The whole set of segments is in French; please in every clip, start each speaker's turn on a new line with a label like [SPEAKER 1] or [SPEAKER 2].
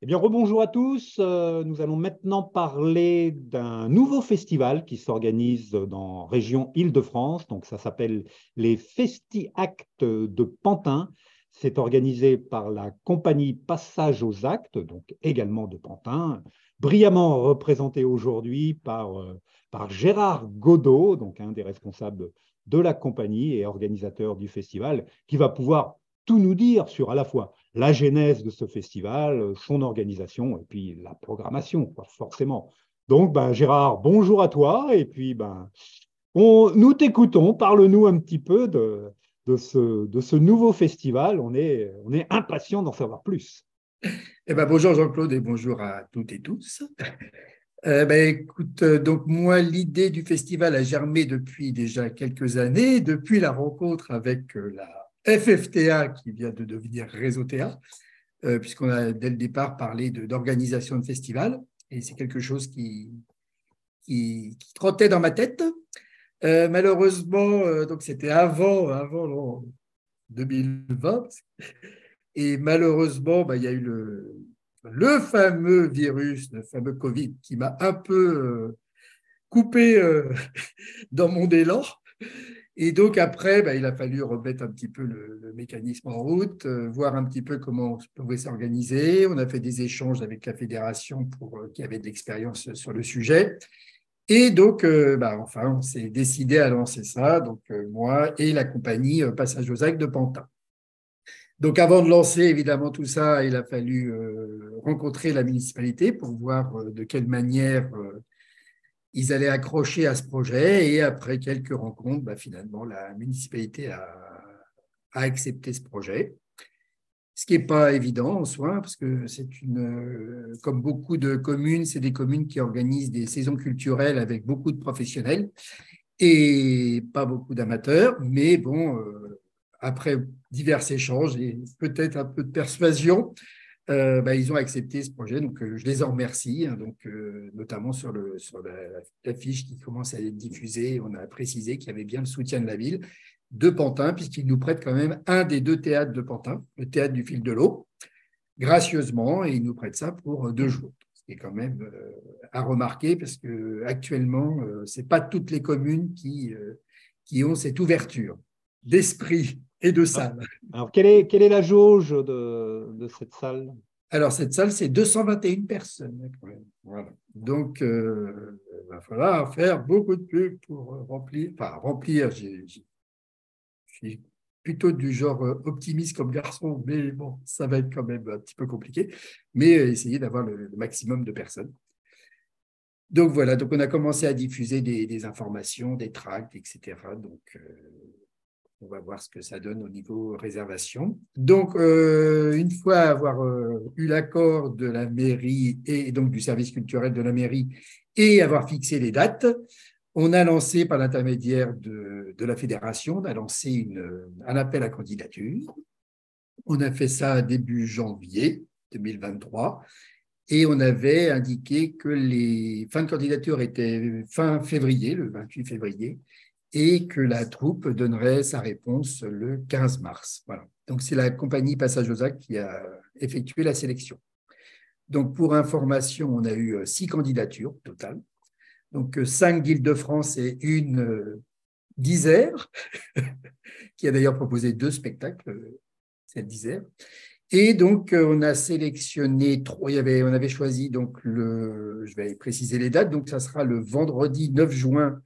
[SPEAKER 1] Eh bien, rebonjour à tous. Nous allons maintenant parler d'un nouveau festival qui s'organise dans région Île-de-France. Donc, ça s'appelle les Festi-Actes de Pantin. C'est organisé par la compagnie Passage aux Actes, donc également de Pantin, brillamment représenté aujourd'hui par Gérard Godot, donc un des responsables de la compagnie et organisateur du festival, qui va pouvoir tout nous dire sur à la fois la genèse de ce festival, son organisation et puis la programmation, quoi, forcément. Donc, ben, Gérard, bonjour à toi et puis ben, nous t'écoutons, parle-nous un petit peu de ce nouveau festival. On est impatient d'en savoir plus.
[SPEAKER 2] Bonjour Jean-Claude et bonjour à toutes et tous. Écoute, donc moi, l'idée du festival a germé depuis déjà quelques années, depuis la rencontre avec la FFTA qui vient de devenir Réseau Théâtre, puisqu'on a dès le départ parlé d'organisation de festival et c'est quelque chose qui trottait dans ma tête. Malheureusement, donc c'était avant l'an 2020. Et malheureusement, il y a eu le fameux virus, le fameux Covid, qui m'a un peu coupé dans mon élan. Et donc après, il a fallu remettre un petit peu le mécanisme en route, voir un petit peu comment on pouvait s'organiser. On a fait des échanges avec la fédération qui avait de l'expérience sur le sujet. Et donc, enfin, on s'est décidé à lancer ça, donc moi et la compagnie Passage aux Actes de Pantin. Donc, avant de lancer évidemment tout ça, il a fallu rencontrer la municipalité pour voir de quelle manière ils allaient accrocher à ce projet. Et après quelques rencontres, finalement, la municipalité a accepté ce projet. Ce qui n'est pas évident en soi, parce que comme beaucoup de communes, c'est des communes qui organisent des saisons culturelles avec beaucoup de professionnels et pas beaucoup d'amateurs. Mais bon, après divers échanges et peut-être un peu de persuasion, ils ont accepté ce projet. Donc, je les en remercie. Hein, donc, notamment sur la fiche qui commence à être diffusée, on a précisé qu'il y avait bien le soutien de la ville de Pantin, puisqu'ils nous prêtent quand même un des deux théâtres de Pantin, le théâtre du Fil de l'Eau, gracieusement, et ils nous prêtent ça pour 2 jours. Ce qui est quand même à remarquer, parce qu'actuellement, ce n'est pas toutes les communes qui ont cette ouverture d'esprit et de
[SPEAKER 1] Ah,
[SPEAKER 2] salle.
[SPEAKER 1] alors, quelle est la jauge de cette salle?
[SPEAKER 2] Alors, cette salle, c'est 221 personnes. Voilà. Donc, il va falloir faire beaucoup de pubs pour remplir. Enfin, remplir, je suis plutôt du genre optimiste comme garçon, mais bon, ça va être quand même un petit peu compliqué. Mais essayer d'avoir le maximum de personnes. Donc, voilà. Donc, on a commencé à diffuser des informations, des tracts, etc. Donc, on va voir ce que ça donne au niveau réservation. Donc, une fois avoir eu l'accord de la mairie et donc du service culturel de la mairie et avoir fixé les dates, on a lancé par l'intermédiaire de la fédération, on a lancé un appel à candidature. On a fait ça début janvier 2023 et on avait indiqué que les fins de candidature étaient fin février, le 28 février, et que la troupe donnerait sa réponse le 15 mars. Voilà. Donc, c'est la compagnie Passage aux Actes qui a effectué la sélection. Donc, pour information, on a eu 6 candidatures totales. Donc, 5 d'Île-de-France et une d'Isère, qui a d'ailleurs proposé 2 spectacles, celle d'Isère. Et donc, on a sélectionné trois. On avait choisi, donc, je vais préciser les dates. Donc, ça sera le vendredi 9 juin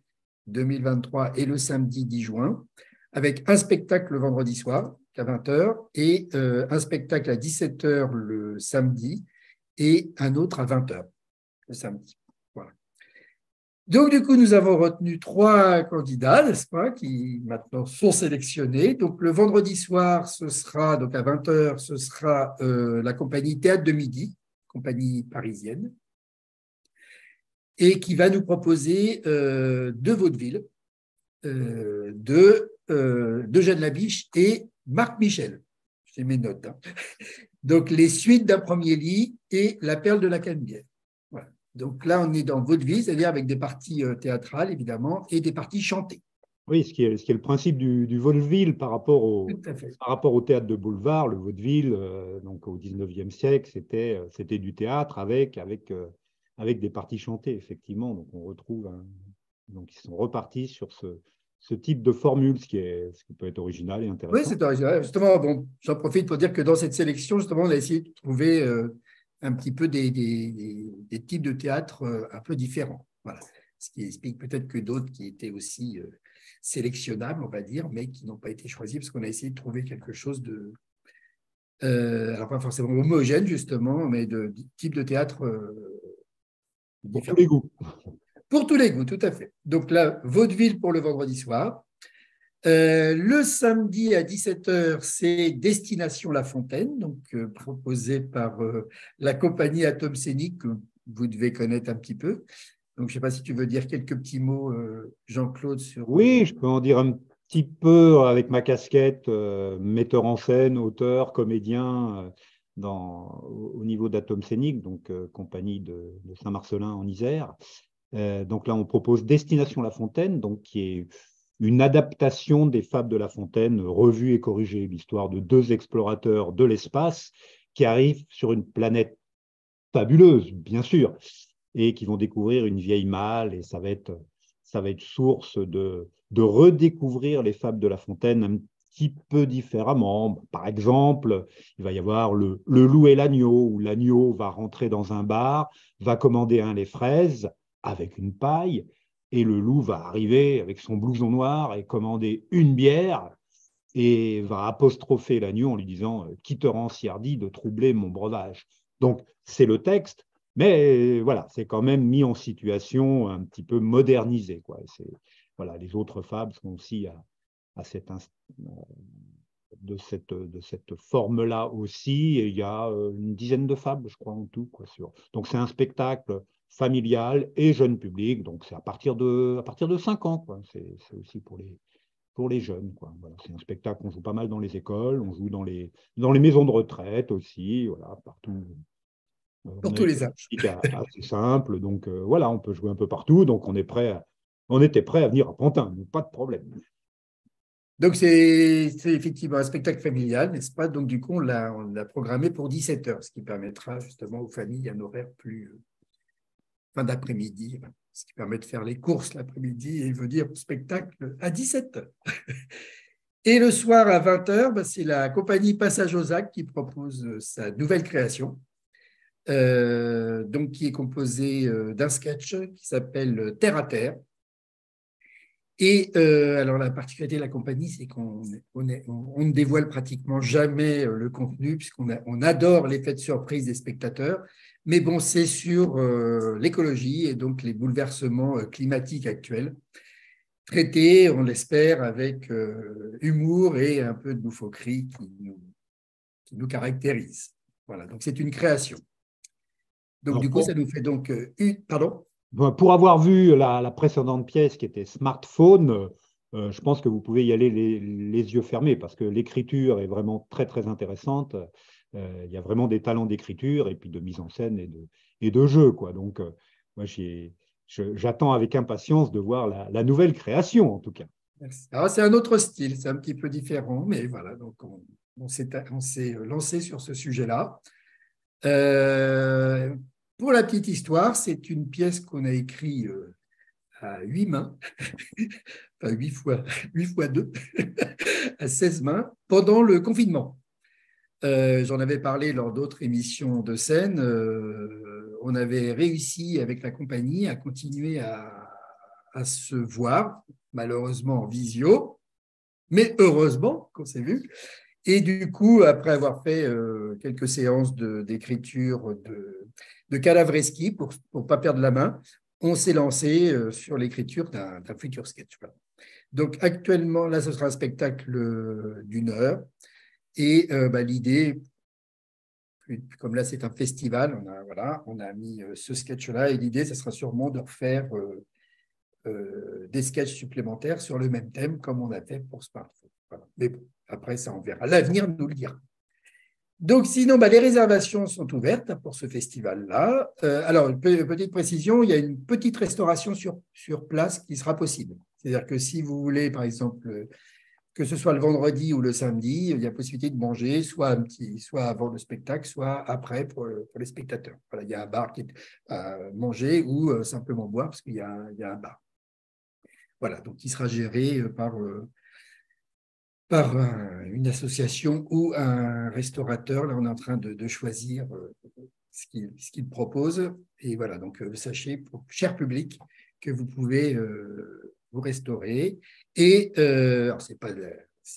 [SPEAKER 2] 2023 et le samedi 10 juin, avec un spectacle le vendredi soir à 20 heures et un spectacle à 17 heures le samedi et un autre à 20 heures le samedi. Voilà. Donc, du coup, nous avons retenu 3 candidats, n'est-ce pas, qui maintenant sont sélectionnés. Donc, le vendredi soir, ce sera, donc à 20 heures, ce sera la compagnie Théâtre de Midi, compagnie parisienne, et qui va nous proposer deux vaudevilles, d'Eugène Labiche et Marc Michel. J'ai mes notes. Hein. Donc, les suites d'un premier lit et La perle de la Canebière. Voilà. Donc là, on est dans vaudeville, c'est-à-dire avec des parties théâtrales, évidemment, et des parties chantées.
[SPEAKER 1] Oui, ce qui est le principe du vaudeville
[SPEAKER 2] Tout à fait.
[SPEAKER 1] par rapport au théâtre de boulevard. Le vaudeville, donc au 19e siècle, c'était du théâtre avec des parties chantées, effectivement. Donc on retrouve donc ils sont repartis sur ce type de formule, ce qui peut être original et
[SPEAKER 2] Oui,
[SPEAKER 1] intéressant.
[SPEAKER 2] c'est original. Justement, bon, j'en profite pour dire que dans cette sélection, justement, on a essayé de trouver un petit peu des types de théâtre un peu différents. Voilà. Ce qui explique peut-être que d'autres qui étaient aussi sélectionnables, on va dire, mais qui n'ont pas été choisis parce qu'on a essayé de trouver quelque chose de, alors pas forcément homogène, justement, mais de type de théâtre
[SPEAKER 1] Pour tous les
[SPEAKER 2] différents.
[SPEAKER 1] goûts.
[SPEAKER 2] Pour tous les goûts, tout à fait. Donc là, vaudeville pour le vendredi soir. Le samedi à 17h, c'est Destination La Fontaine, donc proposé par la compagnie Atom Scénique, que vous devez connaître un petit peu. Donc, je ne sais pas si tu veux dire quelques petits mots, Jean-Claude, sur…
[SPEAKER 1] Oui, je peux en dire un petit peu avec ma casquette, metteur en scène, auteur, comédien, au niveau d'Atom Scénique, donc compagnie de Saint-Marcelin en Isère. Donc là, on propose Destination La Fontaine, donc qui est une adaptation des Fables de La Fontaine, revue et corrigée, l'histoire de deux explorateurs de l'espace qui arrivent sur une planète fabuleuse, bien sûr, et qui vont découvrir une vieille malle, et ça va être source de redécouvrir les Fables de La Fontaine un petit peu différemment. Par exemple, il va y avoir le loup et l'agneau, où l'agneau va rentrer dans un bar, va commander un lait fraise avec une paille, et le loup va arriver avec son blouson noir et commander une bière et va apostropher l'agneau en lui disant qui te rend si hardi de troubler mon breuvage. Donc, c'est le texte, mais voilà, c'est quand même mis en situation un petit peu modernisé, quoi. Voilà, les autres fables sont aussi à de cette forme-là aussi. Et il y a une dizaine de fables, je crois, en tout, quoi, Donc, c'est un spectacle familial et jeune public. Donc, c'est à partir de 5 ans, quoi. C'est aussi pour les jeunes, quoi. Voilà, c'est un spectacle qu'on joue pas mal dans les écoles, on joue dans les maisons de retraite aussi, voilà, partout.
[SPEAKER 2] pour
[SPEAKER 1] On a
[SPEAKER 2] tous
[SPEAKER 1] une
[SPEAKER 2] les âges.
[SPEAKER 1] musique assez simple, donc voilà, on peut jouer un peu partout, donc on était prêt à venir à Pantin, donc pas de problème.
[SPEAKER 2] Donc, c'est effectivement un spectacle familial, n'est-ce pas? Donc, du coup, on l'a programmé pour 17h, ce qui permettra justement aux familles un horaire plus fin d'après-midi, ce qui permet de faire les courses l'après-midi et venir au spectacle à 17h. Et le soir à 20h, c'est la compagnie Passage aux Actes qui propose sa nouvelle création, donc qui est composée d'un sketch qui s'appelle Terre à Terre. Et alors la particularité de la compagnie, c'est qu'on ne dévoile pratiquement jamais le contenu, puisqu'on adore l'effet de surprise des spectateurs. Mais bon, c'est sur l'écologie et donc les bouleversements climatiques actuels, traités, on l'espère, avec humour et un peu de loufoquerie qui nous caractérise. Voilà, donc c'est une création. Donc
[SPEAKER 1] Alors,
[SPEAKER 2] du coup, ça nous fait donc une… Pardon?
[SPEAKER 1] pour avoir vu la précédente pièce qui était Smartphone, je pense que vous pouvez y aller les yeux fermés parce que l'écriture est vraiment très, très intéressante. Il y a vraiment des talents d'écriture et puis de mise en scène et de jeu, quoi. Donc, moi, j'attends avec impatience de voir la nouvelle création, en tout cas.
[SPEAKER 2] Merci. Alors, c'est un autre style, c'est un petit peu différent, mais voilà, donc on s'est lancé sur ce sujet-là. Euh, pour la petite histoire, c'est une pièce qu'on a écrite à 8 mains, enfin 8 fois 2, à 16 mains, pendant le confinement. J'en avais parlé lors d'autres émissions de scène. On avait réussi avec la compagnie à continuer à se voir, malheureusement en visio, mais heureusement qu'on s'est vu. Et du coup, après avoir fait quelques séances d'écriture de Calavreschi pour ne pas perdre la main, on s'est lancé sur l'écriture d'un futur sketch. Voilà. Donc actuellement, là, ce sera un spectacle d'1 heure. Et l'idée, comme là c'est un festival, on a mis ce sketch-là. Et l'idée, ce sera sûrement de refaire des sketchs supplémentaires sur le même thème comme on a fait pour Smartphone. Voilà. Mais bon, après, ça, on verra. L'avenir nous le dira. Donc, sinon, les réservations sont ouvertes pour ce festival-là. Alors, une petite précision, il y a une petite restauration sur place qui sera possible. C'est-à-dire que si vous voulez, par exemple, que ce soit le vendredi ou le samedi, il y a possibilité de manger soit avant le spectacle, soit après pour les spectateurs. Voilà, il y a un bar qui est à manger ou simplement boire parce qu'il y a un bar. Voilà, donc qui sera géré par une association ou un restaurateur. Là, on est en train de choisir ce qu'il propose. Et voilà, donc sachez, pour cher public, que vous pouvez vous restaurer. Et alors, c'est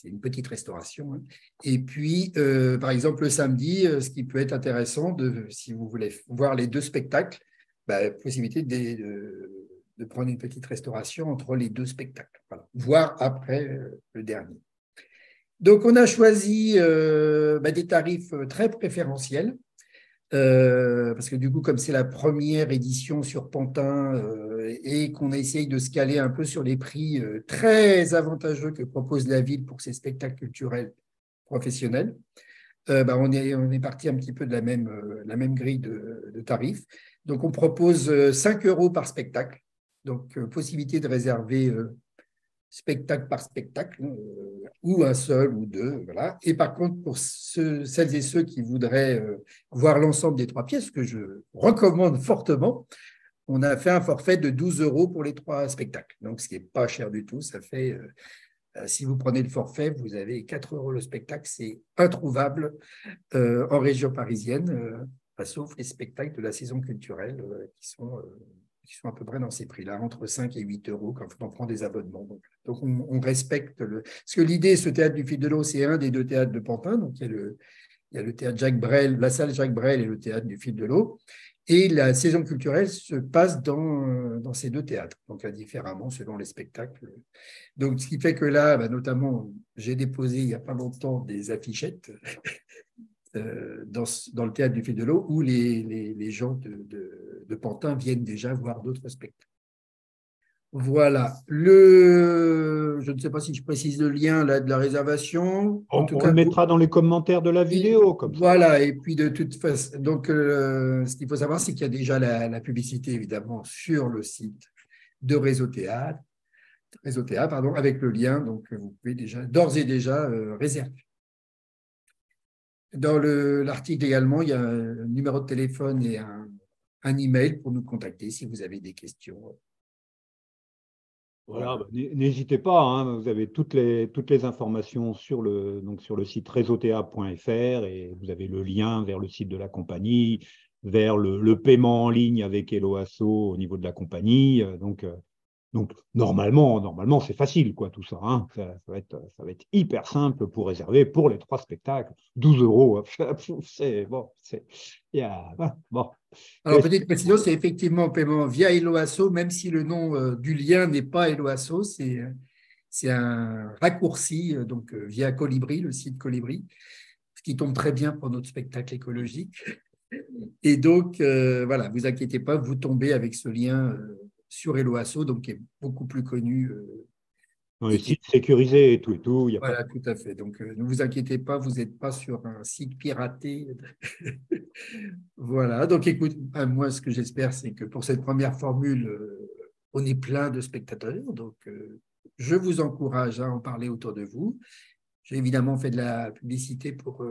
[SPEAKER 2] une petite restauration, hein. Et puis, par exemple, le samedi, ce qui peut être intéressant, si vous voulez voir les deux spectacles, bah, possibilité de prendre une petite restauration entre les deux spectacles, voilà, voire après le dernier. Donc, on a choisi des tarifs très préférentiels. Parce que du coup, comme c'est la première édition sur Pantin et qu'on essaye de se caler un peu sur les prix très avantageux que propose la ville pour ses spectacles culturels professionnels, on est parti un petit peu de la même grille de tarifs. Donc, on propose 5 € par spectacle. Donc, possibilité de réserver spectacle par spectacle, ou un seul ou deux. Voilà. Et par contre, pour celles et ceux qui voudraient voir l'ensemble des 3 pièces, que je recommande fortement, on a fait un forfait de 12 € pour les 3 spectacles. Donc, ce qui n'est pas cher du tout. Ça fait, si vous prenez le forfait, vous avez 4 € le spectacle. C'est introuvable en région parisienne, sauf les spectacles de la saison culturelle qui sont à peu près dans ces prix-là, entre 5 et 8 € quand on prend des abonnements. Donc on respecte Parce que l'idée, ce théâtre du Fil de l'Eau, c'est un des 2 théâtres de Pantin. Donc, il y a le théâtre Jacques Brel, la salle Jacques Brel et le théâtre du Fil de l'Eau. Et la saison culturelle se passe dans ces 2 théâtres, donc différemment selon les spectacles. Donc, ce qui fait que là, notamment, j'ai déposé il n'y a pas longtemps des affichettes dans le théâtre du Fil de l'Eau où les gens de Pantin viennent déjà voir d'autres spectacles. Voilà. Je ne sais pas si je précise le lien là, de la réservation. En tout
[SPEAKER 1] On
[SPEAKER 2] cas,
[SPEAKER 1] le mettra dans les commentaires de la vidéo, comme ça.
[SPEAKER 2] voilà. Et puis, de toute façon, donc, ce qu'il faut savoir, c'est qu'il y a déjà la publicité, évidemment, sur le site de Réseau Théâtre, pardon, avec le lien. Donc, vous pouvez d'ores et déjà réserver. Dans l'article également, il y a un numéro de téléphone et un email pour nous contacter si vous avez des questions.
[SPEAKER 1] Voilà,
[SPEAKER 2] Voilà.
[SPEAKER 1] n'hésitez pas, hein, vous avez toutes les informations donc sur le site réseauta.fr et vous avez le lien vers le site de la compagnie, vers le paiement en ligne avec Helloasso au niveau de la compagnie. Donc normalement, c'est facile, quoi, tout ça, hein. Ça va être hyper simple pour réserver pour les 3 spectacles. 12 €, c'est bon. Bon.
[SPEAKER 2] Alors, petite précision, c'est effectivement paiement via Helloasso, même si le nom du lien n'est pas Helloasso, c'est un raccourci donc via Colibri, le site Colibri, ce qui tombe très bien pour notre spectacle écologique. Et donc, voilà, vous inquiétez pas, vous tombez avec ce lien sur Helloasso, donc qui est beaucoup plus connu.
[SPEAKER 1] Dans les
[SPEAKER 2] Et qui
[SPEAKER 1] sites sécurisés et tout, il n'y a pas de...
[SPEAKER 2] Voilà, tout à fait. Donc, ne vous inquiétez pas, vous n'êtes pas sur un site piraté. Voilà. Donc, écoute, moi, ce que j'espère, c'est que pour cette première formule, on est plein de spectateurs. Donc, je vous encourage à en parler autour de vous. J'ai évidemment fait de la publicité pour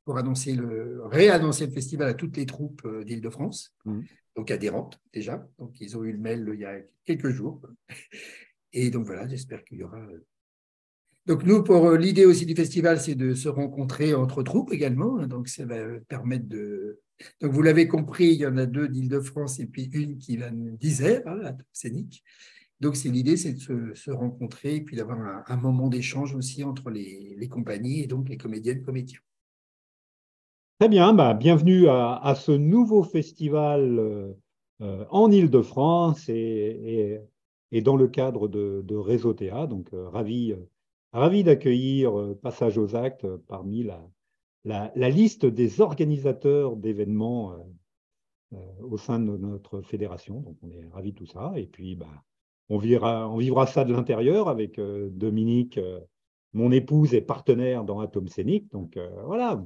[SPEAKER 2] réannoncer le festival à toutes les troupes d'Île-de-France, donc adhérentes déjà. Donc, ils ont eu le mail il y a quelques jours. Et donc, voilà, j'espère qu'il y aura. Donc, nous, pour l'idée aussi du festival, c'est de se rencontrer entre troupes également. Donc, ça va permettre de. Donc, vous l'avez compris, il y en a 2 d'Île-de-France et puis une qui vient d'Isère, à Scénic. Donc, l'idée, c'est de se rencontrer et puis d'avoir un moment d'échange aussi entre les compagnies et donc les comédiennes, comédiens.
[SPEAKER 1] Très bien, bienvenue à ce nouveau festival en Île-de-France et dans le cadre de Réseau Théâtre. Donc, ravi d'accueillir Passage aux Actes parmi la liste des organisateurs d'événements au sein de notre fédération. Donc, on est ravis de tout ça. Et puis, on vivra ça de l'intérieur avec Dominique, mon épouse et partenaire dans Atom Scénic. Donc, voilà,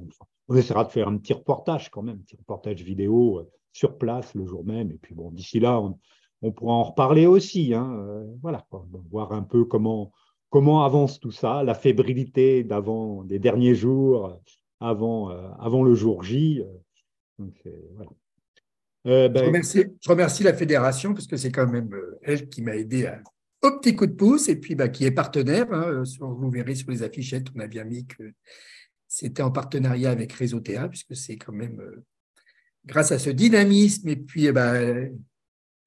[SPEAKER 1] on essaiera de faire un petit reportage quand même, un petit reportage vidéo sur place le jour même. Et puis, bon, d'ici là, on pourra en reparler aussi, hein, voilà, quoi, voir un peu comment avance tout ça, la fébrilité des derniers jours, avant le jour J. Donc, voilà. Ben,
[SPEAKER 2] Je remercie la fédération parce que c'est quand même elle qui m'a aidé au petit coup de pouce et puis qui est partenaire. Hein, vous verrez sur les affichettes, on a bien mis que c'était en partenariat avec Réseau TA puisque c'est quand même grâce à ce dynamisme et puis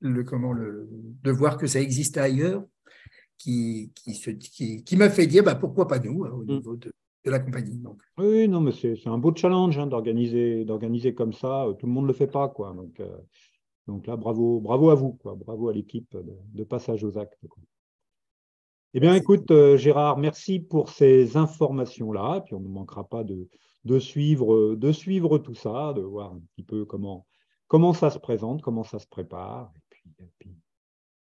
[SPEAKER 2] de voir que ça existe ailleurs qui m'a fait dire pourquoi pas nous, hein, au niveau de la compagnie. Donc.
[SPEAKER 1] oui, non, mais c'est un beau challenge, hein, d'organiser comme ça. Tout le monde ne le fait pas, quoi. Donc là, bravo à vous, quoi. Bravo à l'équipe de passage aux actes, quoi. Eh bien,
[SPEAKER 2] Merci.
[SPEAKER 1] écoute, Gérard, merci pour ces informations-là. Puis on ne manquera pas de suivre tout ça, de voir un petit peu comment ça se présente, comment ça se prépare.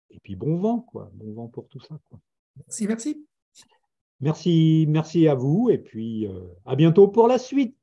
[SPEAKER 1] Et puis bon vent, quoi. Bon vent pour tout ça, quoi.
[SPEAKER 2] Merci, merci.
[SPEAKER 1] Merci à vous et puis à bientôt pour la suite.